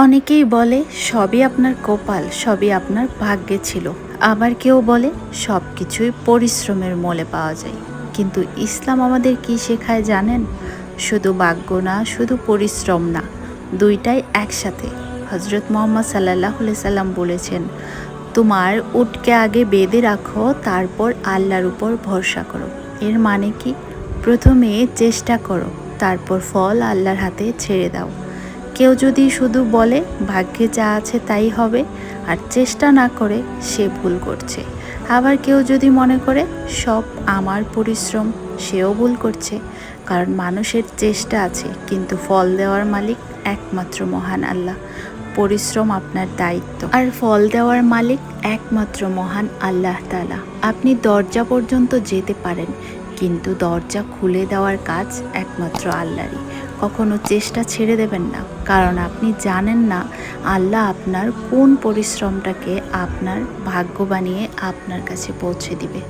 অনেকেই বলে সবই আপনার কপাল, সবই আপনার ভাগ্যে ছিল। আবার কেউ বলে সব কিছুই পরিশ্রমের মোলে পাওয়া যায়। কিন্তু ইসলাম আমাদের কি শেখায় জানেন? শুধু ভাগ্য না, শুধু পরিশ্রম না, দুইটাই একসাথে। হজরত মোহাম্মদ সাল্লাল্লাহু আলাইহি সাল্লাম বলেছেন, তোমার উটকে আগে বেঁধে রাখো, তারপর আল্লাহর উপর ভরসা করো। এর মানে কি? প্রথমে চেষ্টা করো, তারপর ফল আল্লাহর হাতে ছেড়ে দাও। কেউ যদি শুধু বলে ভাগ্যে যা আছে তাই হবে, আর চেষ্টা না করে, সে ভুল করছে। আবার কেউ যদি মনে করে সব আমার পরিশ্রম, সেও ভুল করছে। কারণ মানুষের চেষ্টা আছে, কিন্তু ফল দেওয়ার মালিক একমাত্র মহান আল্লাহ। পরিশ্রম আপনার দায়িত্ব, আর ফল দেওয়ার মালিক একমাত্র মহান আল্লাহ তাআলা। আপনি দরজা পর্যন্ত যেতে পারেন, কিন্তু দরজা খুলে দেওয়ার কাজ একমাত্র আল্লাহরই। কখনো চেষ্টা ছেড়ে দেবেন না, কারণ আপনি জানেন না আল্লাহ আপনার কোন পরিশ্রমটাকে আপনার ভাগ্য বানিয়ে আপনার কাছে পৌঁছে দিবে।